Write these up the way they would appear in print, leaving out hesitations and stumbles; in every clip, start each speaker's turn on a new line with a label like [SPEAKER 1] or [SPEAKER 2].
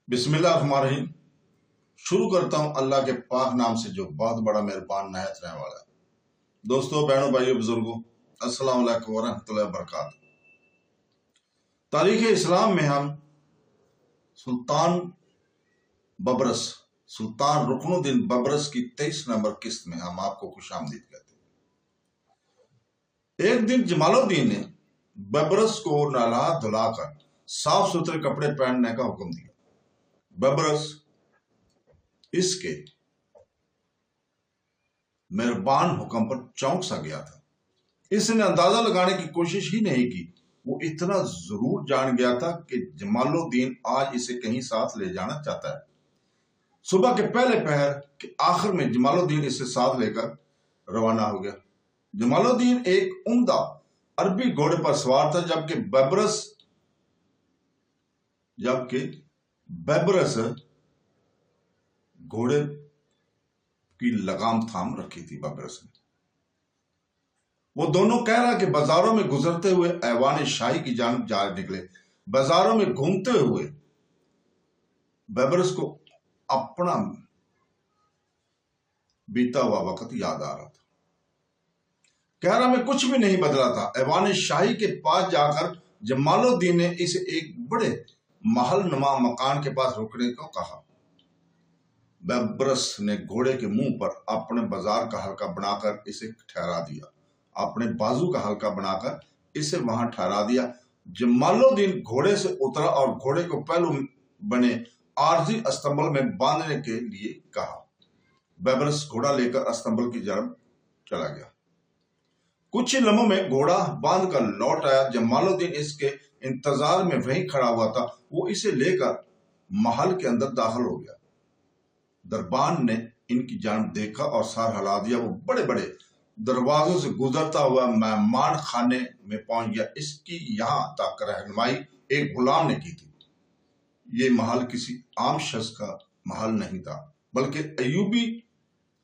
[SPEAKER 1] बिस्मिल्लाहिर्रहमानिर्रहीम। शुरू करता हूँ अल्लाह के पाक नाम से जो बहुत बड़ा मेहरबान नहायत रहने वाला है। दोस्तों, बहनों, भाइयों, बुजुर्गों, अस्सलाम वालेकुम वरहमतुल्लाहि वबरकातुहू। तारीख इस्लाम में हम सुल्तान बबरस, सुल्तान रुकनुद्दीन बबरस की 23 नंबर किस्त में हम आपको खुशामदीद कहते हैं। एक दिन जमालुद्दीन ने बबरस को नहला धुलाकर साफ सुथरे कपड़े पहनने का हुक्म दिया। बबरस इसके मेहरबान हुक्म पर चौंक सा गया था। इसने अंदाजा लगाने की कोशिश ही नहीं की। वो इतना जरूर जान गया था कि जमालुद्दीन आज इसे कहीं साथ ले जाना चाहता है। सुबह के पहले पहर के आखिर में जमालुद्दीन इसे साथ लेकर रवाना हो गया। जमालुद्दीन एक उम्दा अरबी घोड़े पर सवार था, जबकि बबरस घोड़े की लगाम थाम रखी थी। बबरस ने वो दोनों कह रहा कि बाजारों में गुजरते हुए ऐवान शाही की जानिब जा निकले। बाजारों में घूमते हुए बबरस को अपना बीता हुआ वक्त याद आ रहा था। कह रहा मैं कुछ भी नहीं बदला था। ऐवान शाही के पास जाकर जमालुद्दीन ने इसे एक बड़े महल नुमा मकान के पास रुकने को कहा। बबरस ने घोड़े के मुंह पर अपने बाजार का हल्का बनाकर इसे ठहरा दिया। अपने बाजू का हल्का बनाकर इसे वहां ठहरा दिया। जमालुद्दीन घोड़े से उतरा और घोड़े को पहलू बने आरजी अस्तंबल में बांधने के लिए कहा। बबरस घोड़ा लेकर अस्तंबल की तरफ चला गया। कुछ ही लम्हों में घोड़ा बांध कर लौट आया। जमालुद्दीन इसके इंतजार में वहीं खड़ा हुआ था। वो इसे लेकर महल के अंदर दाखिल हो गया। दरबान ने इनकी जानिब देखा और सर हिला दिया। वो बड़े बड़े दरवाजों से गुजरता हुआ मेहमान खाने में पहुंच गया। इसकी यहां तक रहनुमाई एक गुलाम ने की थी। ये महल किसी आम शख्स का महल नहीं था, बल्कि अयूबी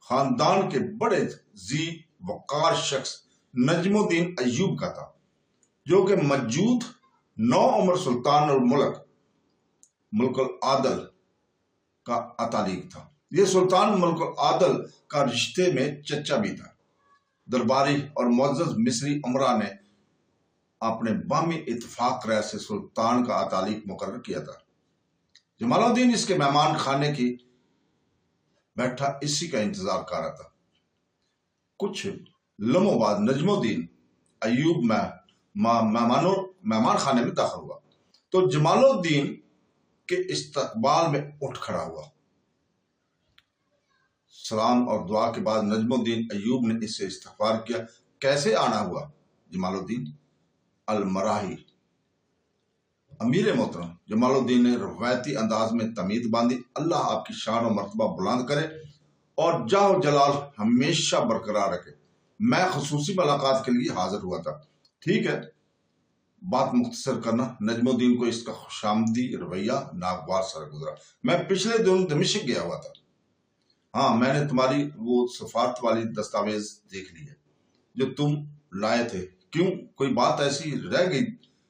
[SPEAKER 1] खानदान के बड़े जी वकार शख्स नजमुद्दीन अयूब का था, जो कि मौजूद 9 उम्र सुल्तान और मुल्कुल आदल का अतालिक था। यह सुल्तान मुल्कुल आदल का रिश्ते में चचा भी था। दरबारी और मुअज़्ज़ज़ मिस्री उमरा ने अपने बामी इत्तेफाक राय से सुल्तान का अतालिक मुकर्रर किया था। जमालुद्दीन इसके मेहमान खाने की बैठा इसी का इंतजार कर रहा था। कुछ लम्हों बाद नजमुद्दीन अयूब मेहमान खाने में दाखिल हुआ तो जमालुद्दीन के इस्तकबाल में उठ खड़ा हुआ। सलाम और दुआ के बाद नजमुद्दीन अयूब ने इससे इस्तगफार किया। कैसे आना हुआ? जमालुद्दीन अल-मराही। अमीर मोहतरम, जमालुद्दीन ने रवायती अंदाज में तमीद बांधी। अल्लाह आपकी शान और मर्तबा बुलंद करे और जाह जलाल हमेशा बरकरार रखे। मैं खुसूसी मुलाकात के लिए हाजिर हुआ था। ठीक है, बात मुख्तसर करना। नजमुद्दीन को इसका खुशामदी रवैया नागवार सर गुजरा। मैं पिछले दिनों दमिश्क गया हुआ था। हाँ, मैंने तुम्हारी वो सफारत वाली दस्तावेज देख ली है जो तुम लाए थे। क्यों, कोई बात ऐसी रह गई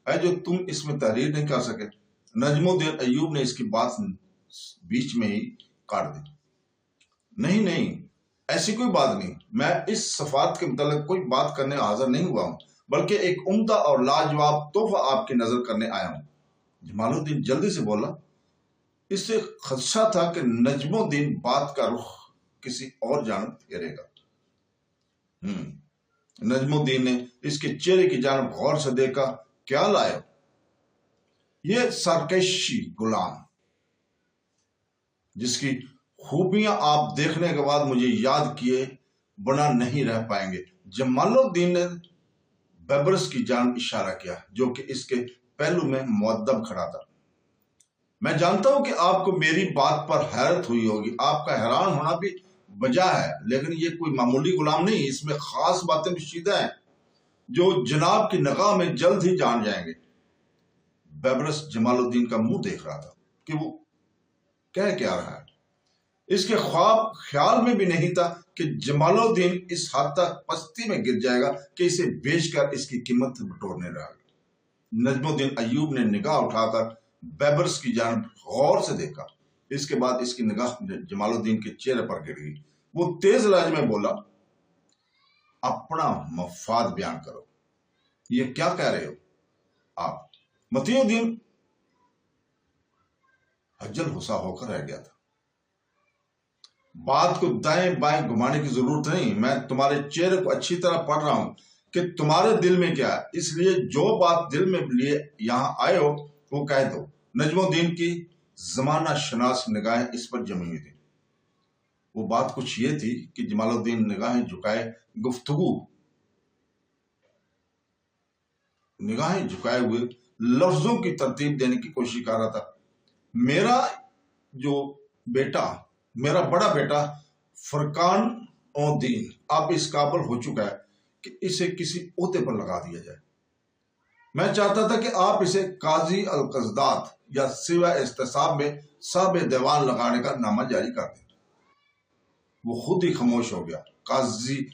[SPEAKER 1] है जो तुम इसमें तहरीर नहीं कर सके? नजमुद्दीन अयूब ने इसकी बात बीच में ही काट दी। नहीं नहीं, ऐसी कोई बात नहीं। मैं इस सफारत के मुतालिक कोई बात करने हाजिर नहीं हुआ हूं, बल्कि एक उम्दा और लाजवाब तोहफा आपकी नजर करने आया हूं। जमालुद्दीन जल्दी से बोला। इससे खदशा था कि नजमुद्दीन बात का रुख किसी और जानब फेरेगा। नजमुद्दीन ने इसके चेहरे की जानब गौर से देखा। क्या लाया? ये सरकशी गुलाम, जिसकी खूबियां आप देखने के बाद मुझे याद किए बना नहीं रह पाएंगे। जमालुद्दीन ने बबरस की जानब इशारा किया, जो कि इसके पहलू में मुअद्दब खड़ा था। मैं जानता हूं कि आपको मेरी बात पर हैरत हुई होगी। आपका हैरान होना भी वजह है, लेकिन ये कोई मामूली गुलाम नहीं। इसमें खास बातें पोशीदा हैं जो जनाब की निगाह में जल्द ही जान जाएंगे। बबरस जमालुद्दीन का मुंह देख रहा था कि वो कह क्या रहा है। इसके ख्वाब ख्याल में भी नहीं था कि जमालुद्दीन इस हद तक पस्ती में गिर जाएगा कि इसे बेचकर इसकी कीमत बटोरने लगा। नजमुद्दीन अयूब ने निगाह उठाकर بیبرس کی جانب غور سے دیکھا۔ اس کے بعد اس کی نگاہ جمال الدین کے چہرے پر گر گئی۔ وہ تیز لہجے میں بولا، اپنا مفاد بیان کرو، یہ کیا کہہ رہے ہو آپ؟ متی الدین حجل حسا ہو کر رہ گیا تھا۔ بات کو دائیں بائیں گھمانے کی ضرورت نہیں، میں تمہارے چہرے کو اچھی طرح پڑھ رہا ہوں کہ تمہارے دل میں کیا ہے، اس لیے جو بات دل میں لیے یہاں آئے ہو وہ کہہ دو۔ نجم الدین کی زمانہ شناس نگاہیں اس پر جمی ہوئی تھی۔ وہ بات کچھ یہ تھی کہ جمال الدین نگاہیں جھکائے ہوئے لفظوں کی ترتیب دینے کی کوشش کر رہا تھا۔ میرا بڑا بیٹا فرقان الدین اب اس قابل ہو چکا ہے کہ اسے کسی عہدے پر لگا دیا جائے۔ میں چاہتا تھا کہ آپ اسے قاضی القضات یا سوائے احتساب میں صاحب دیوان لگانے کا نامہ جاری کر دیں۔ وہ خود ہی خاموش ہو گیا۔ قاضی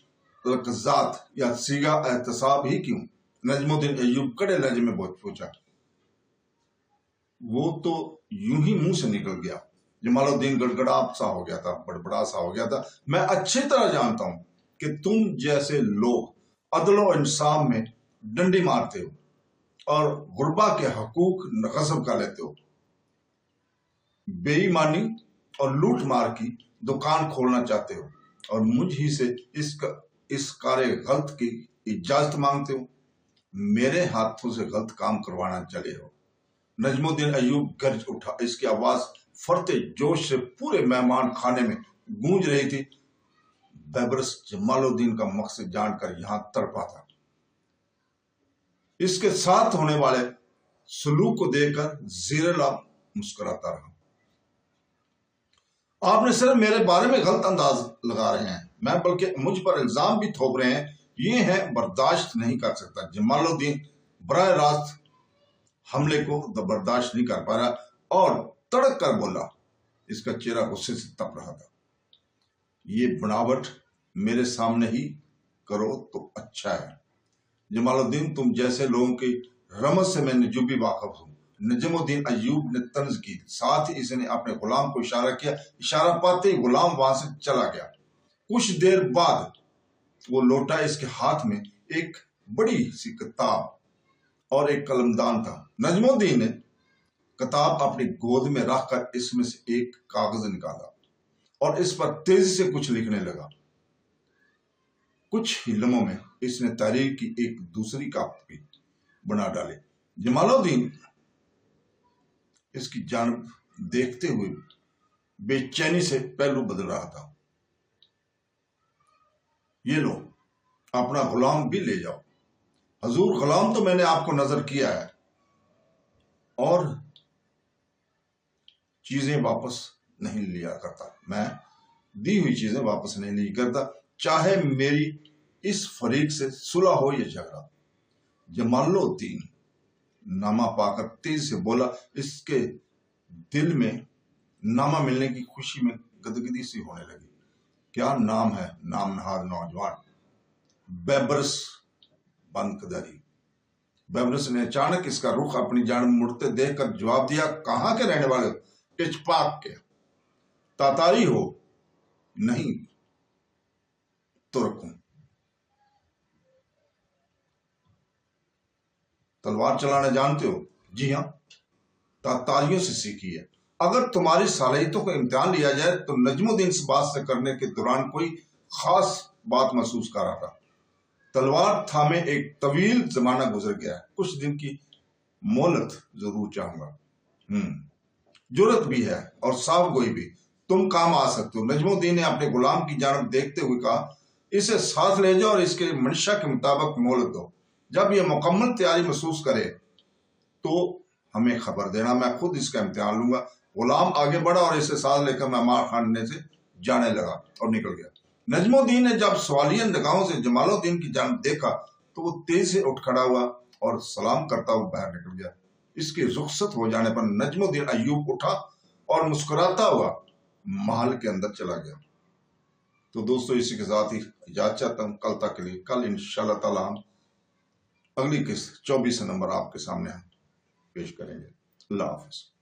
[SPEAKER 1] القضات یا سیگا احتساب ہی کیوں؟ نجم الدین ایوب کڑے لہجے میں پوچھا۔ وہ تو یوں ہی منہ سے نکل گیا۔ جمال الدین گڑگڑا سا ہو گیا تھا، بڑبڑا سا ہو گیا تھا۔ میں اچھی طرح جانتا ہوں کہ تم جیسے لوگ عدل و انصاف میں ڈنڈی مارتے ہو اور غربا کے حقوق غصب کر لیتے ہو، بے ایمانی اور لوٹ مار کی دکان کھولنا چاہتے ہو اور مجھ ہی سے اس کار غلط کی اجازت مانگتے ہو، میرے ہاتھوں سے غلط کام کروانا چلے ہو۔ نجم الدین ایوب گرج اٹھا۔ اس کی آواز فرتے جوش سے پورے مہمان خانے میں گونج رہی تھی۔ بیبرس جمال الدین کا مقصد جان کر یہاں تڑپا تھا۔ اس کے ساتھ ہونے والے سلوک کو دیکھ کر زیر لب مسکراتا رہا۔ آپ نے صرف میرے بارے میں غلط انداز لگا رہے ہیں، میں بلکہ مجھ پر الزام بھی تھوپ رہے ہیں، یہ ہے برداشت نہیں کر سکتا۔ جمال الدین براہ راست حملے کو برداشت نہیں کر پا رہا اور تڑک کر بولا۔ اس کا چہرہ غصے سے تپ رہا تھا۔ یہ بناوٹ میرے سامنے ہی کرو تو اچھا ہے جمال الدین، تم جیسے لوگوں کی رمز سے میں نجوبی واقف ہوں۔ نجم الدین ایوب نے طنز کی، ساتھ ہی اس نے اپنے غلام کو اشارہ کیا۔ اشارہ پاتے ہی غلام وہاں سے چلا گیا۔ کچھ دیر بعد وہ لوٹا۔ اس کے ہاتھ میں ایک بڑی سی کتاب اور ایک قلمدان تھا۔ نجم الدین نے کتاب اپنی گود میں رکھ کر اس میں سے ایک کاغذ نکالا اور اس پر تیزی سے کچھ لکھنے لگا۔ کچھ ہی لمحوں میں اس نے تحریر کی ایک دوسری کاپی بنا ڈالی۔ جمال الدین اس کی جانب دیکھتے ہوئے بے چینی سے پہلو بدل رہا تھا۔ یہ لو، اپنا غلام بھی لے جاؤ۔ حضور، غلام تو میں نے آپ کو نظر کیا ہے اور چیزیں واپس نہیں لیا کرتا، میں دی ہوئی چیزیں واپس نہیں لیا کرتا، چاہے میری اس فریق سے صلح ہو یا جھگڑا۔ جمال الدین نامہ پا کر تیز سے بولا۔ اس کے دل میں نامہ ملنے کی خوشی میں گدگدی سی ہونے لگی۔ کیا نام ہے؟ نام نہاد نوجوان بیبرس بندکدری۔ بیبرس نے اچانک اس کا رخ اپنی جانب مڑتے دیکھ کر جواب دیا، کہاں کے رہنے والے ہو؟ پچ پاک کے۔ تاتاری ہو؟ نہیں، ترک ہوں۔ تلوار چلانا جانتے ہو؟ جی ہاں، تاتاریوں سے سیکھی ہے۔ اگر تمہاری صلاحیتوں کا امتحان لیا جائے تو نجم الدین اس بات سے کرنے کے دوران کوئی خاص بات محسوس کر رہا تھا۔ تلوار تھامے ایک طویل زمانہ گزر گیا ہے، کچھ دن کی مہلت ضرور چاہوں گا۔ جرت بھی ہے اور صاف گوئی بھی، تم کام آ سکتے ہو۔ نجم الدین نے اپنے غلام کی جانب دیکھتے ہوئے کہا، اسے ساتھ لے جاؤ اور اس کے منشا کے مطابق مہلت دو۔ جب یہ مکمل تیاری محسوس کرے تو ہمیں خبر دینا، میں خود اس کا امتحان لوں گا۔ غلام آگے بڑھا اور اسے ساتھ لے کر مہمان خانے سے جانے لگا اور نکل گیا۔ نجم الدین نے جب سوالیہ نگاہوں سے جمال الدین کی جانب دیکھا تو وہ تیز سے اٹھ کھڑا ہوا اور سلام کرتا ہوا باہر نکل گیا۔ اس کی رخصت ہو جانے پر نجم الدین ایوب اٹھا اور مسکراتا ہوا محل کے اندر چلا گیا۔ تو دوستو، اسی کے ساتھ ہی اجازت چاہتا ہوں کل تک کے لیے۔ کل انشاءاللہ تعالی ہم اگلی قسط 24 نمبر آپ کے سامنے پیش کریں گے۔ اللہ حافظ.